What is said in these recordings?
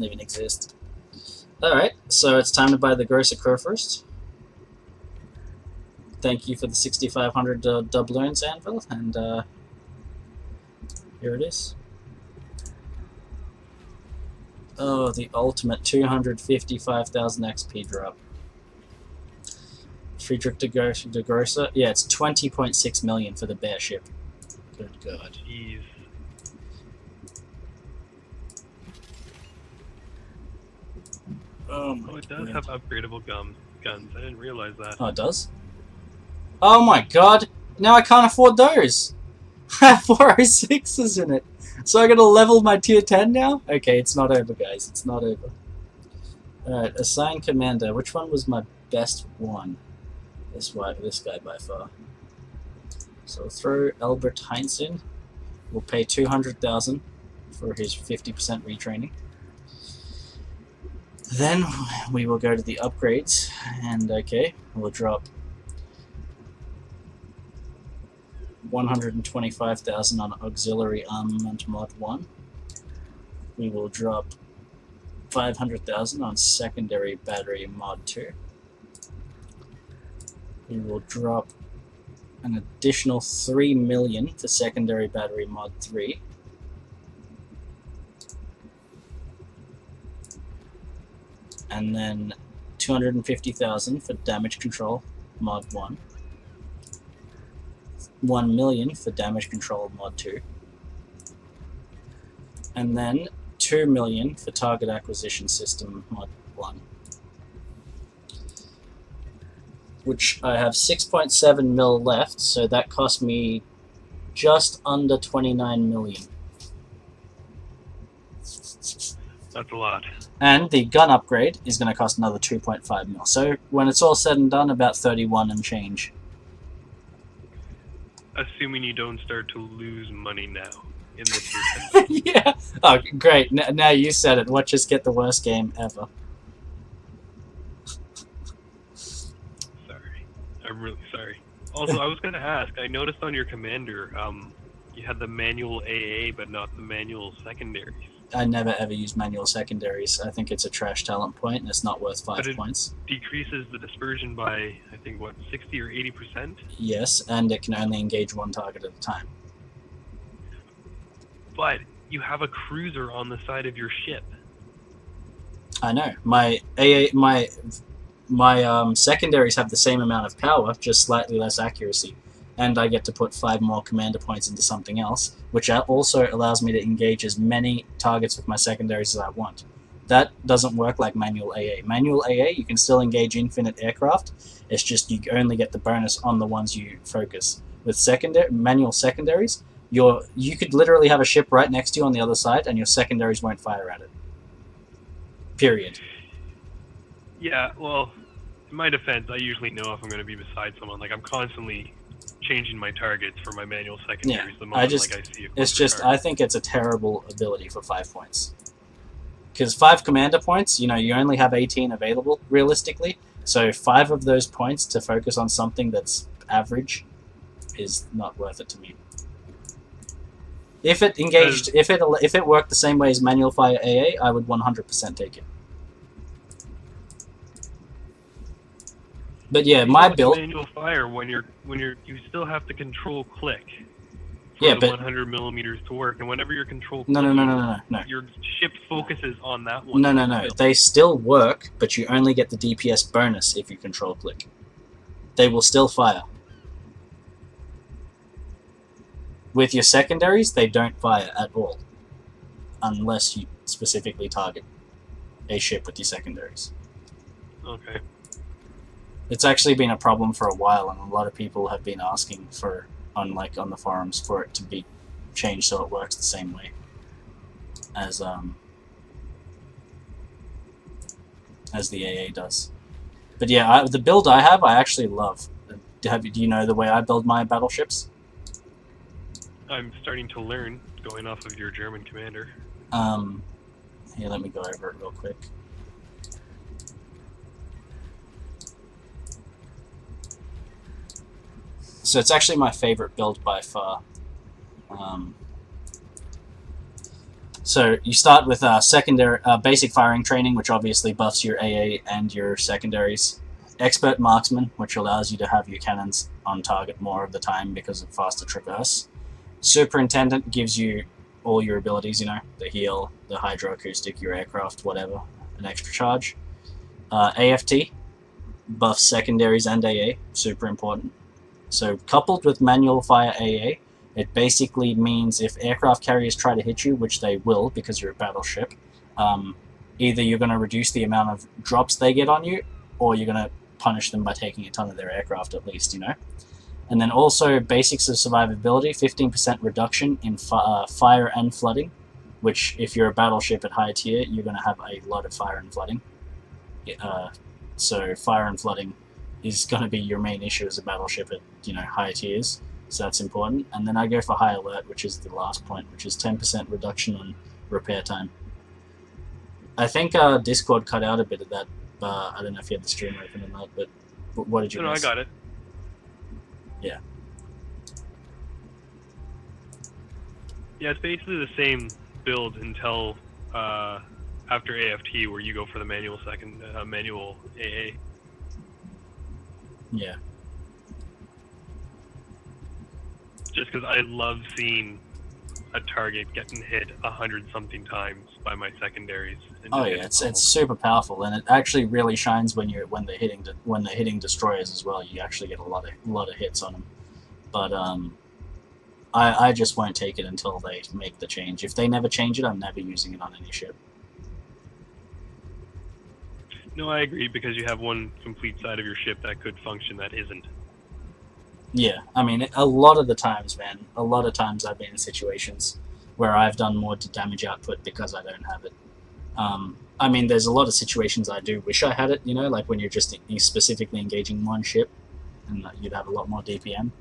even exist. Alright, so it's time to buy the Grosser Kurfürst. Thank you for the 6,500 doubloons, Anvil, and here it is. Oh, the ultimate 255,000 XP drop. Friedrich de Grosser. Yeah, it's 20.6 million for the bear ship. Good God. Jeez. Oh my Oh, it does God. have upgradable guns. I didn't realize that. Oh, it does? Oh my God. Now I can't afford those. I have 406s in it. So I gotta level my tier 10 now? Okay, it's not over, guys. It's not over. Alright, assign commander. Which one was my best one? This guy by far. So we'll throw Albert Heinz in. We'll pay 200,000 for his 50% retraining. Then we will go to the upgrades, and okay, we'll drop 125,000 on auxiliary armament mod 1. We will drop 500,000 on secondary battery mod 2. We will drop an additional 3 million for secondary battery mod 3. And then 250,000 for damage control mod 1. 1 million for damage control mod 2. And then 2 million for target acquisition system mod 1. Which I have 6.7 mil left, so that cost me just under 29 million. That's a lot. And the gun upgrade is going to cost another 2.5 mil. So when it's all said and done, about 31 and change. Assuming you don't start to lose money now in this year. Yeah. Oh, great. Now you said it. Watch us get the worst game ever. Sorry. I'm really sorry. Also, I was going to ask, I noticed on your commander, you had the manual AA, but not the manual secondaries. I never ever use manual secondaries. I think it's a trash talent point, and it's not worth 5 points. Decreases the dispersion by, I think, what, 60 or 80%? Yes, and it can only engage one target at a time. But you have a cruiser on the side of your ship. I know. My secondaries have the same amount of power, just slightly less accuracy. And I get to put 5 more commander points into something else, which also allows me to engage as many targets with my secondaries as I want. That doesn't work like manual AA. Manual AA, you can still engage infinite aircraft, it's just you only get the bonus on the ones you focus. With manual secondaries, you could literally have a ship right next to you on the other side, and your secondaries won't fire at it. Period. Yeah, well, in my defense, I usually know if I'm going to be beside someone. Like, I'm constantly changing my targets for my manual secondaries. Yeah, the moment, I see I think it's a terrible ability for 5 points. Because 5 commander points, you only have 18 available, realistically. So 5 of those points to focus on something that's average is not worth it to me. If it engaged, if it worked the same way as manual fire AA, I would 100% take it. But yeah, my build. Manual fire when you still have to control click. Yeah, but 100 millimeters to work, and whenever your control. No. Your ship focuses on that one. No. They still work, but you only get the DPS bonus if you control click. They will still fire. With your secondaries, they don't fire at all, unless you specifically target a ship with your secondaries. Okay. It's actually been a problem for a while, and a lot of people have been asking for, on the forums, for it to be changed so it works the same way as the AA does. But yeah, the build I have, I actually love. Do you know the way I build my battleships? I'm starting to learn, going off of your German commander. Here, let me go over it real quick. So it's actually my favorite build by far. So you start with secondary basic firing training, which obviously buffs your AA and your secondaries. Expert marksman, which allows you to have your cannons on target more of the time because of faster traverse. Superintendent gives you all your abilities, the heal, the hydroacoustic, your aircraft, whatever, an extra charge. AFT buffs secondaries and AA, super important. So coupled with manual fire AA, it basically means if aircraft carriers try to hit you, which they will because you're a battleship, either you're going to reduce the amount of drops they get on you, or you're going to punish them by taking a ton of their aircraft at least, And then also basics of survivability, 15% reduction in fire and flooding, which if you're a battleship at high tier, you're going to have a lot of fire and flooding. So fire and flooding is going to be your main issue as a battleship at higher tiers, so that's important. And then I go for high alert, which is the last point, which is 10% reduction on repair time. I think Discord cut out a bit of that. I don't know if you had the stream open or not, but what did you miss? No, I got it. Yeah. Yeah, it's basically the same build until after AFT, where you go for the manual manual AA. Yeah. Just because I love seeing a target getting hit 100-something times by my secondaries. Oh yeah, it's super powerful, and it actually really shines when they're hitting destroyers as well. You actually get a lot of hits on them. But I just won't take it until they make the change. If they never change it, I'm never using it on any ship. No, I agree, because you have one complete side of your ship that could function that isn't. Yeah, I mean, a lot of times I've been in situations where I've done more to damage output because I don't have it. I mean, there's a lot of situations I do wish I had it, like when you're just specifically engaging one ship, and you'd have a lot more DPM.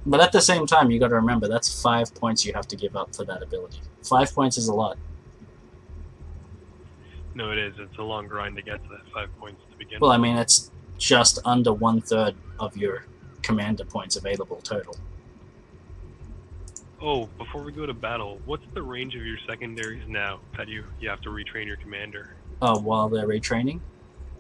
But at the same time, you got to remember, that's 5 points you have to give up for that ability. 5 points is a lot. No, it is. It's a long grind to get to that 5 points to begin with. Well, I mean, it's just under 1/3 of your commander points available total. Oh, before we go to battle, what's the range of your secondaries now that you have to retrain your commander? Oh, while they're retraining?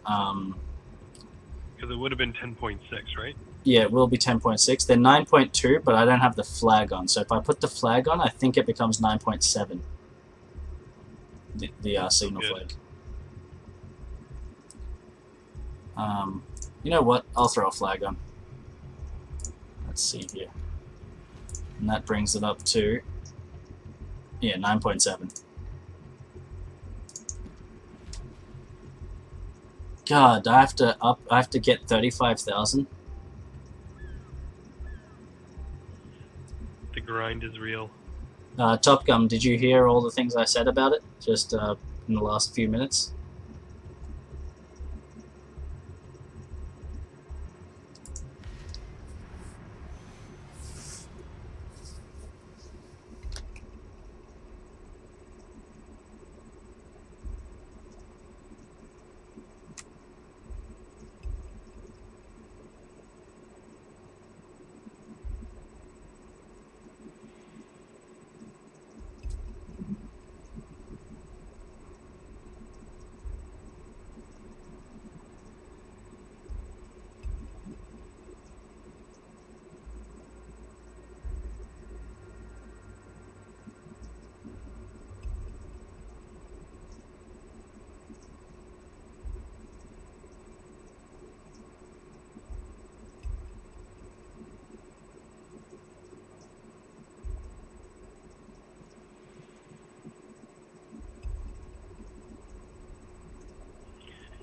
Because it would have been 10.6, right? Yeah, it will be 10.6. They're 9.2, but I don't have the flag on. So if I put the flag on, I think it becomes 9.7. The signal flag. You know what? I'll throw a flag on. Let's see here. And that brings it up to 9.7. God, I have to get 35,000. The grind is real. Top Gun, did you hear all the things I said about it just in the last few minutes?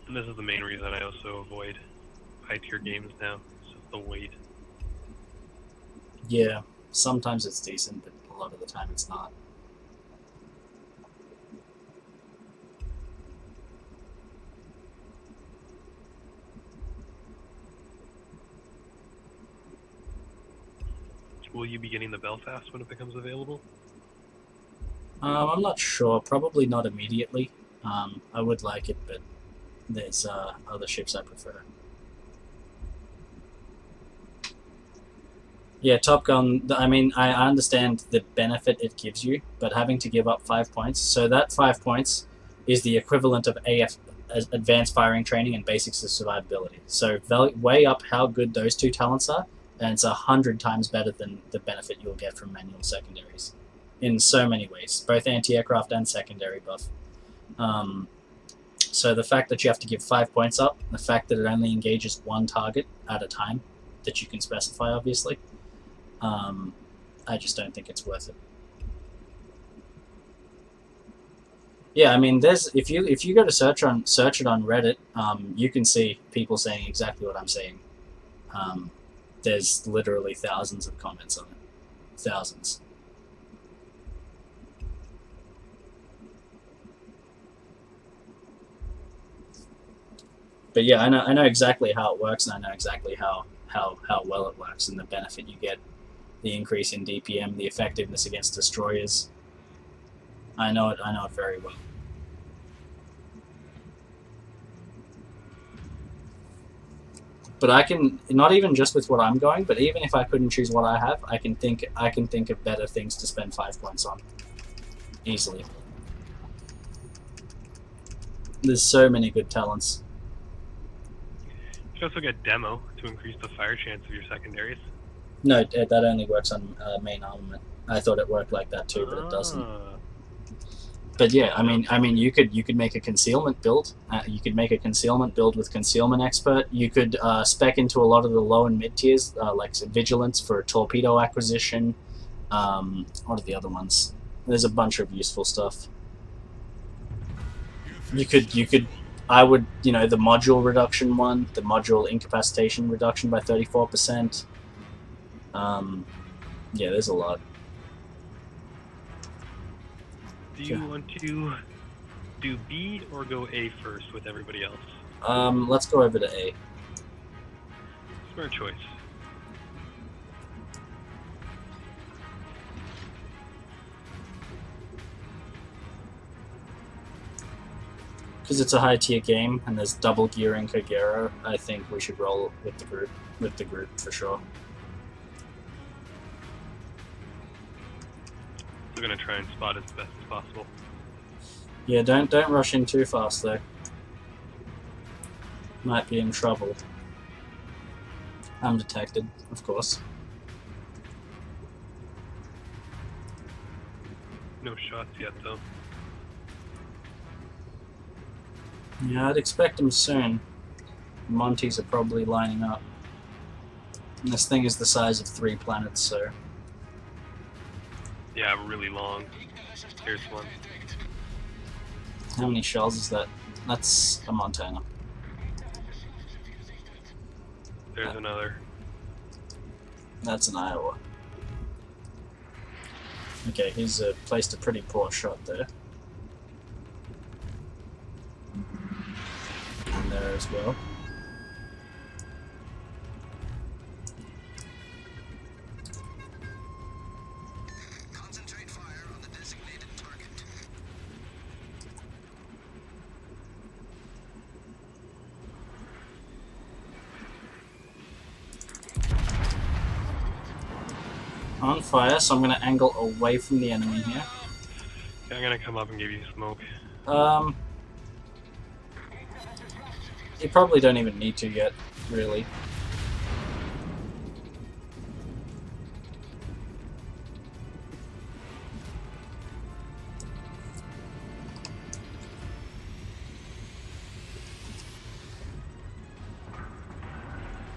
And this is the main reason I also avoid high-tier games now. It's just the weight. Yeah, sometimes it's decent, but a lot of the time it's not. Will you be getting the Belfast when it becomes available? I'm not sure. Probably not immediately. I would like it, but there's other ships I prefer. Yeah, Top Gun. I mean, I understand the benefit it gives you, but having to give up 5 points. So that 5 points is the equivalent of AF, advanced firing training and basics of survivability. So weigh up how good those two talents are, and it's 100 times better than the benefit you'll get from manual secondaries, in so many ways, both anti-aircraft and secondary buff. So the fact that you have to give 5 points up, the fact that it only engages one target at a time, that you can specify, obviously. I just don't think it's worth it. Yeah, I mean, there's if you go to search it on Reddit, you can see people saying exactly what I'm saying. There's literally thousands of comments on it, thousands. But yeah, I know exactly how it works, and I know exactly how well it works, and the benefit you get, the increase in DPM, the effectiveness against destroyers. I know it very well. But I can, not even just with what I'm going, but even if I couldn't choose what I have, I can think of better things to spend 5 points on easily. There's so many good talents. You can also get demo to increase the fire chance of your secondaries. No, that only works on main armament. I thought it worked like that too, but it doesn't. But yeah, I mean, you could make a concealment build. You could make a concealment build with concealment expert. You could spec into a lot of the low and mid tiers, like vigilance for torpedo acquisition. What are the other ones? There's a bunch of useful stuff. You could. I would, the module reduction one, the module incapacitation reduction by 34%. Yeah, there's a lot. Do you want to do B or go A first with everybody else? Let's go over to A. Smart choice. Because it's a high tier game and there's double gearing Kagero, I think we should roll with the group for sure. We're gonna try and spot it as best as possible. Yeah, don't rush in too fast though. Might be in trouble. Undetected, of course. No shots yet though. Yeah, I'd expect them soon. Monties are probably lining up. And this thing is the size of 3 planets, so... Yeah, really long. Here's one. How many shells is that? That's a Montana. There's another. That's an Iowa. Okay, he's placed a pretty poor shot there. And there as well. Concentrate fire on the designated target. On fire, so I'm going to angle away from the enemy here. Yeah, I'm gonna come up and give you smoke. You probably don't even need to yet, really.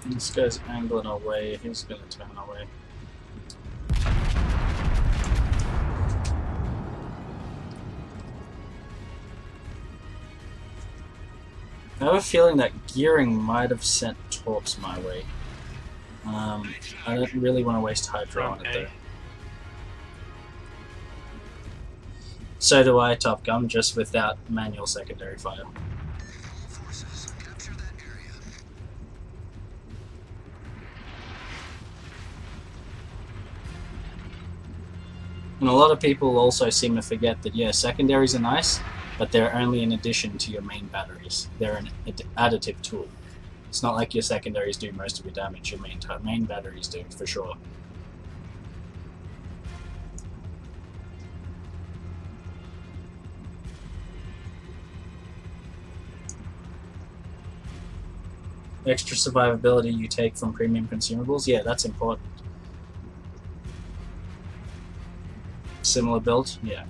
This guy's angling away, he's going to turn away. I have a feeling that gearing might have sent torps my way. I don't really want to waste hydro on it though. So do I, Top Gun, just without manual secondary fire. All forces, capture that area. And a lot of people also seem to forget that, yeah, secondaries are nice, but they're only in addition to your main batteries. They're an additive tool. It's not like your secondaries do most of your damage. Your main batteries do, for sure. Extra survivability you take from premium consumables. Yeah, that's important. Similar build. Yeah.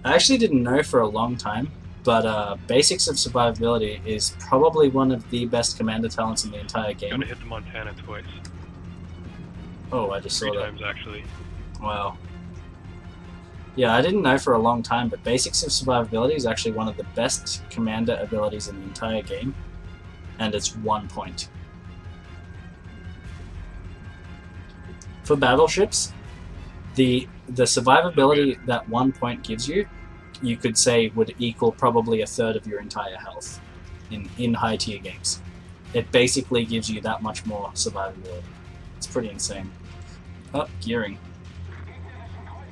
I actually didn't know for a long time, but Basics of Survivability is probably one of the best commander talents in the entire game. Gotta hit the Montana twice. Oh, I just saw 3 that. times actually. Wow. Yeah, I didn't know for a long time, but Basics of Survivability is actually one of the best commander abilities in the entire game, and it's 1 point. For battleships, the survivability that 1 point gives you, you could say would equal probably a third of your entire health in high tier games. It basically gives you that much more survivability. It's pretty insane. Oh, gearing. All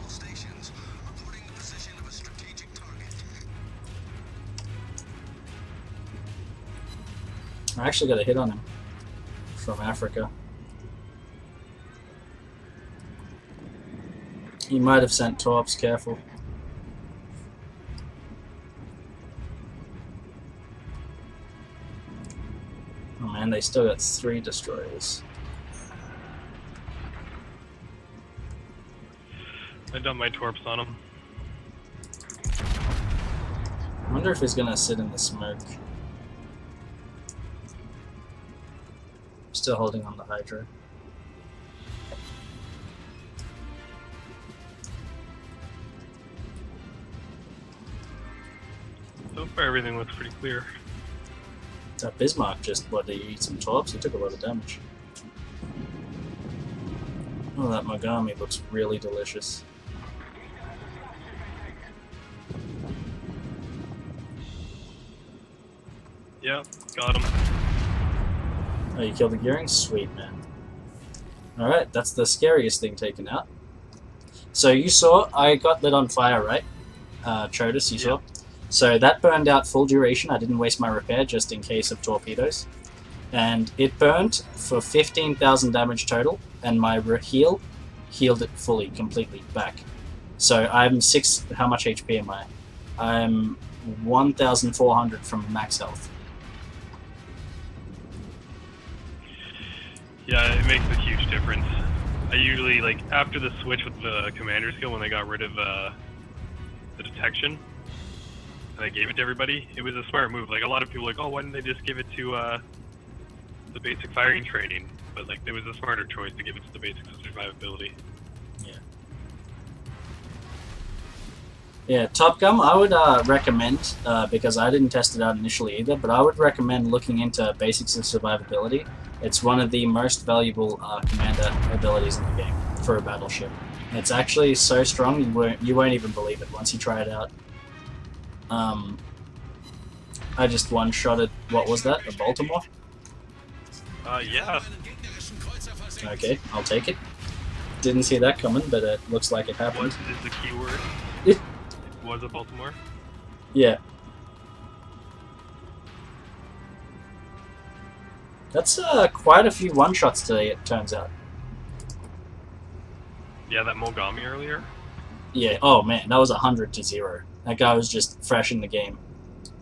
stations, reporting the position of a strategic target. I actually got a hit on him from Africa. He might have sent torps, careful. Oh man, they still got 3 destroyers. I dumped my torps on him. I wonder if he's gonna sit in the smoke. Still holding on the Hydra. So far, everything looks pretty clear. That Bismarck just, what, did he eat some torps? He took a lot of damage. Oh, that Mogami looks really delicious. Yeah, got him. Oh, you killed the gearing? Sweet, man. Alright, that's the scariest thing taken out. So you saw, I got lit on fire, right? Chodus, you saw? So that burned out full duration. I didn't waste my repair just in case of torpedoes. And it burned for 15,000 damage total, and my healed it fully, completely back. So I'm 6, how much HP am I? I'm 1,400 from max health. Yeah, it makes a huge difference. I usually, like, after the switch with the commander skill, when they got rid of the detection, and I gave it to everybody, it was a smart move. Like, a lot of people were like, oh, why didn't they just give it to the basic firing training? But, like, it was a smarter choice to give it to the basics of survivability. Yeah, Top Gun, I would recommend, because I didn't test it out initially either, but I would recommend looking into Basics of Survivability. It's one of the most valuable commander abilities in the game for a battleship. It's actually so strong you won't even believe it once you try it out. I just one-shotted, what was that, a Baltimore? Yeah. Okay, I'll take it. Didn't see that coming, but it looks like it happened. Was is the keyword. It was a Baltimore. Yeah. That's quite a few one-shots today, it turns out. Yeah, that Mogami earlier. Yeah, oh man, that was 100-0. That guy was just fresh in the game.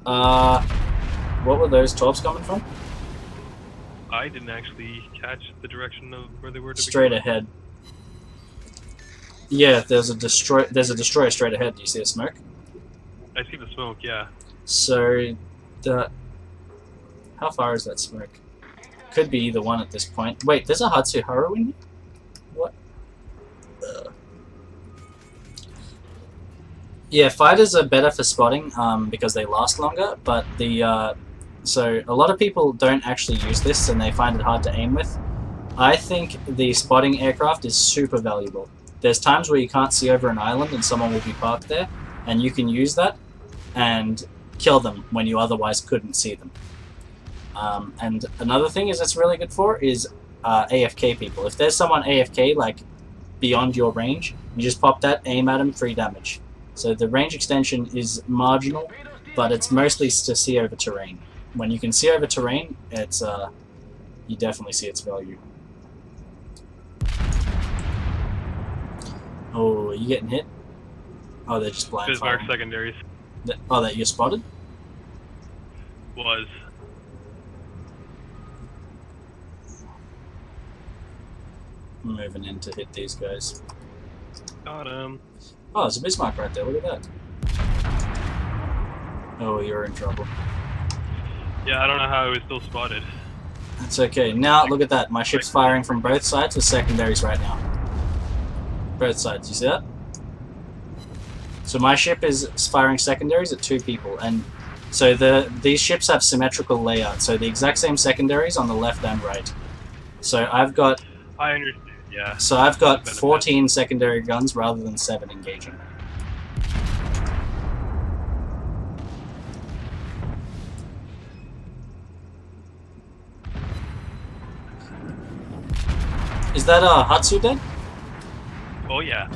What were those torps coming from? I didn't actually catch the direction of where they were to Straight begin with. ahead. Yeah, there's a destroyer straight ahead. Do you see the smoke? I see the smoke, yeah. So, how far is that smoke? Could be either one at this point. Wait, there's a Hatsuharu in here? What? Yeah, fighters are better for spotting because they last longer, but so a lot of people don't actually use this and they find it hard to aim with. I think the spotting aircraft is super valuable. There's times where you can't see over an island and someone will be parked there, and you can use that and kill them when you otherwise couldn't see them. And another thing is it's really good for is AFK people. If there's someone AFK, like, beyond your range, you just pop that, aim at them, free damage. So the range extension is marginal, but it's mostly to see over terrain. When you can see over terrain, it's you definitely see its value. Oh, are you getting hit? Oh, they're just blind Bismarck firing. secondaries Oh, that you spotted? was. I'm moving in to hit these guys. Got him. Oh, there's a Bismarck right there. Look at that. Oh, you're in trouble. Yeah, I don't know how it was still spotted. That's okay. Now, look at that. My ship's firing from both sides with secondaries right now. Both sides. You see that? So my ship is firing secondaries at 2 people, and so these ships have symmetrical layout. So the exact same secondaries on the left and right. So I've got I understand. Yeah. 14 secondary guns rather than 7 engaging. Is that Hatsu dead? Oh yeah.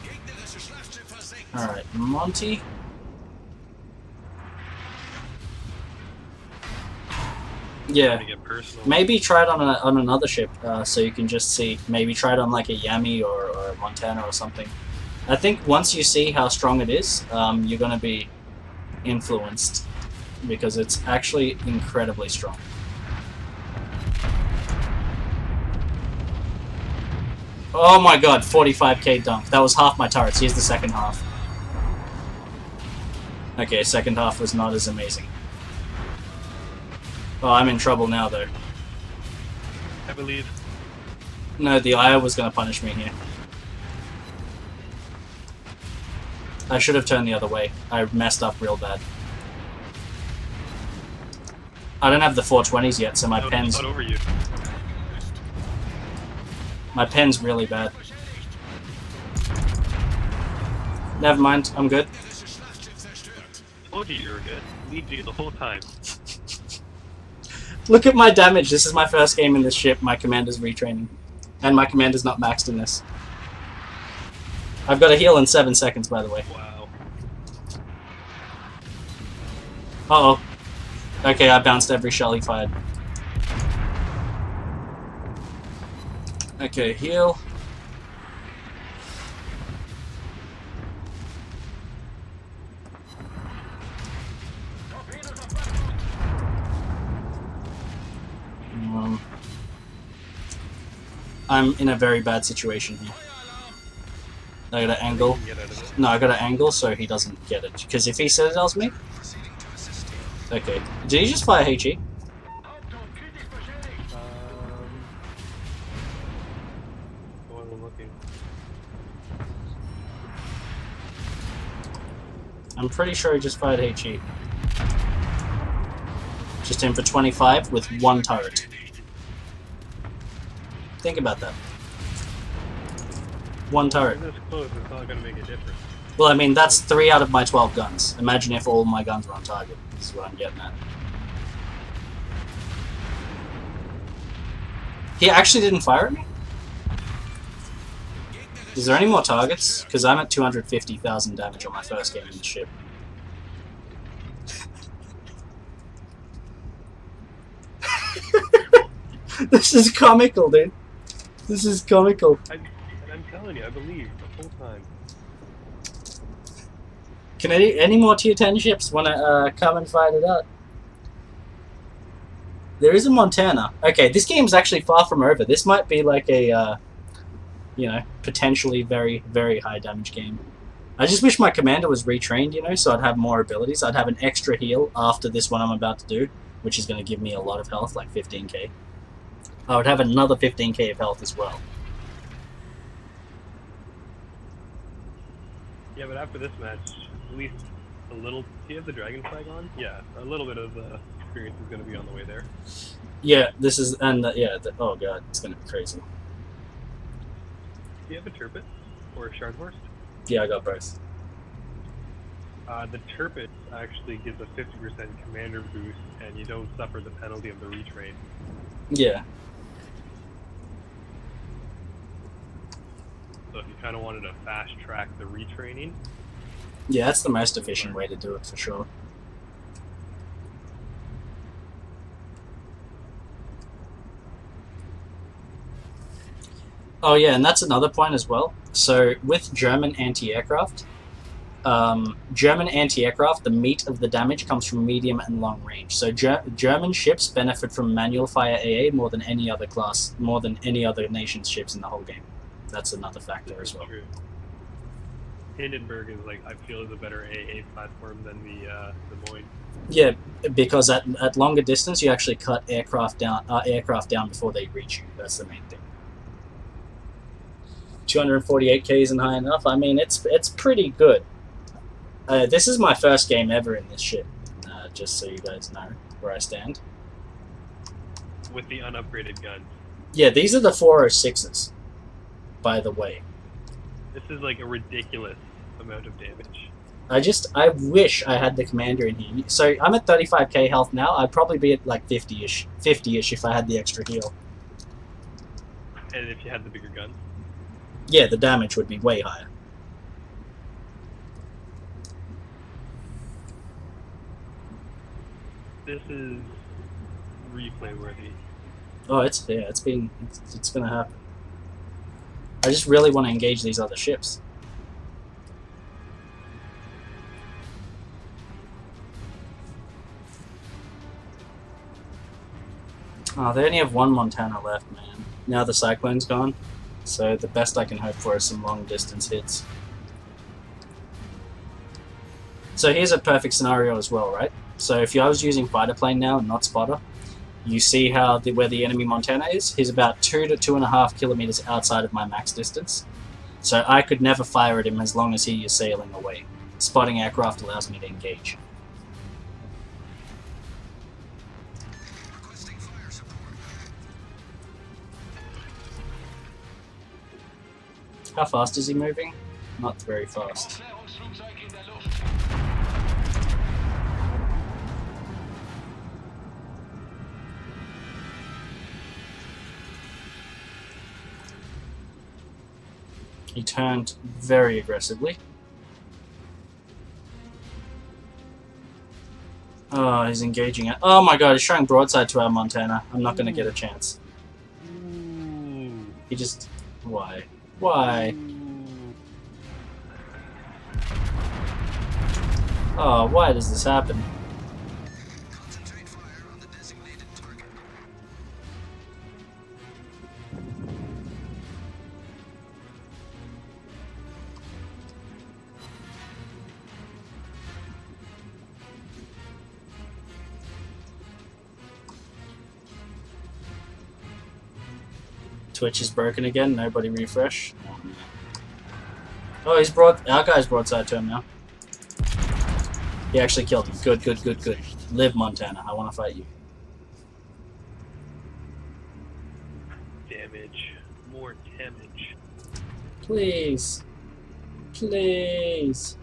Gegnerische Schlachtschiff versenkt. Alright, Monty. Yeah. Gonna get personal. Maybe try it on another ship, so you can just see. Maybe try it on like a Yami or a Montana or something. I think once you see how strong it is, you're going to be influenced, because it's actually incredibly strong. Oh my god, 45k dunk. That was half my turrets. Here's the second half. Okay, second half was not as amazing. Oh, I'm in trouble now, though. I believe. No, the Aya was going to punish me here. I should have turned the other way. I messed up real bad. I don't have the 420s yet, so my pen's... Not over you. My pen's really bad. Never mind, I'm good. Gegnerische Schlachtschiff zerstört. Told you were good. Lead you the whole time. Look at my damage. This is my first game in this ship. My commander's retraining. And my commander's not maxed in this. I've got a heal in 7 seconds, by the way. Wow. Uh-oh. Okay, I bounced every shell he fired. Okay, heal. I'm in a very bad situation here. I got an angle. Get out of it. No, I got an angle so he doesn't get it. Because if he citadels me... Proceeding to assist you. Okay. Did he just fire HE? Go on, I'm looking. I'm pretty sure he just fired HE. Just in for 25 with 1 turret. Think about that. 1 turret. This close, it's not gonna make a difference. Well, I mean, that's 3 out of my 12 guns. Imagine if all my guns were on target. This is what I'm getting at. He actually didn't fire at me? Is there any more targets? Because I'm at 250,000 damage on my first game in the ship. This is comical, dude. This is comical. I'm telling you, I believe the whole time. Can any more tier 10 ships want to come and fight it out? There is a Montana. Okay, this game's actually far from over. This might be like a, you know, potentially very, very high damage game. I just wish my commander was retrained, you know, so I'd have more abilities. I'd have an extra heal after this one I'm about to do, which is going to give me a lot of health, like 15k. I would have another 15k of health as well. Yeah, but after this match, at least a little. Do you have the dragon flag on? Yeah, a little bit of experience is going to be on the way there. Yeah, this is, and yeah, oh god, it's going to be crazy. Do you have a Turpit or a Shardhorst? Yeah, I got both. The Turpit actually gives a 50% commander boost, and you don't suffer the penalty of the retrain. Yeah. So if you kind of wanted to fast track the retraining, Yeah, that's the most efficient way to do it, for sure. Oh yeah, and that's another point as well. So with German anti-aircraft, the meat of the damage comes from medium and long range. So German ships benefit from manual fire AA more than any other class, more than any other nation's ships in the whole game. That's another factor as well. True. Hindenburg is like, I feel, is a better AA platform than the Des Moines. Yeah, because at longer distance you actually cut aircraft down before they reach you. That's the main thing. 248k isn't high enough. I mean, it's pretty good. This is my first game ever in this shit. Just so you guys know where I stand. With the unupgraded guns. Yeah, these are the 406s, by the way. This is like a ridiculous amount of damage. I wish I had the commander in here. So I'm at 35k health now. I'd probably be at like 50ish if I had the extra heal. And if you had the bigger guns. Yeah, the damage would be way higher. This is replay worthy. Oh, it's gonna happen. I just really want to engage these other ships. Oh, they only have one Montana left, man. Now the Cyclone's gone, so the best I can hope for is some long distance hits. So here's a perfect scenario as well, right? So if I was using fighter plane now and not spotter, you see how where the enemy Montana is? He's about 2 to 2.5 kilometers outside of my max distance. So I could never fire at him as long as he is sailing away. Spotting aircraft allows me to engage. Requesting fire support. How fast is he moving? Not very fast. He turned very aggressively. Oh, he's engaging it. Oh my god, he's showing broadside to our Montana. I'm not going to get a chance. Ooh. He just... Why? Why? Oh, why does this happen? Concentrate fire on the designated target. Twitch is broken again. Nobody refresh. Oh, our guy's broadside to him now. He actually killed him. Good, good, good, good. Live, Montana. I want to fight you. Damage. More damage. Please. Please.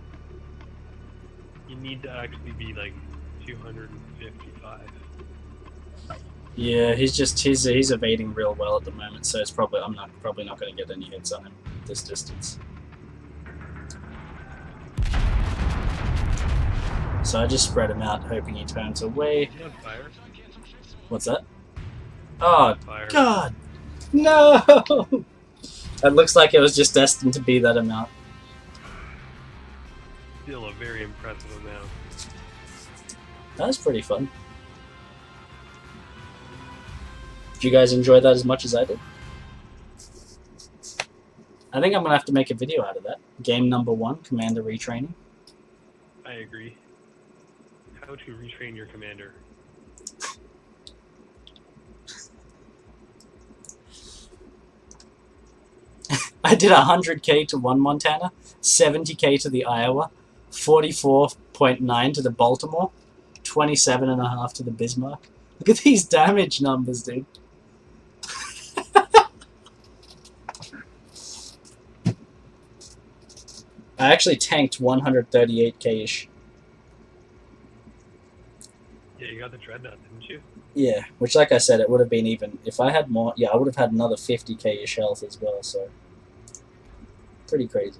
You need to actually be like 255. Yeah, he's evading real well at the moment, so it's probably I'm probably not going to get any hits on him at this distance. So I just spread him out, hoping he turns away. Is he on fire? What's that? Oh Fire. God, no! It looks like it was just destined to be that amount. Still a very impressive amount. That was pretty fun. Did you guys enjoy that as much as I did? I think I'm gonna have to make a video out of that. Game number 1, Commander retraining. I agree. How to retrain your commander. I did 100k to one Montana, 70k to the Iowa, 44.9 to the Baltimore, 27.5 to the Bismarck. Look at these damage numbers, dude. I actually tanked 138k-ish. Yeah, you got the dreadnought, didn't you? Yeah, which like I said, it would have been even... If I had more... Yeah, I would have had another 50k-ish health as well, so... Pretty crazy.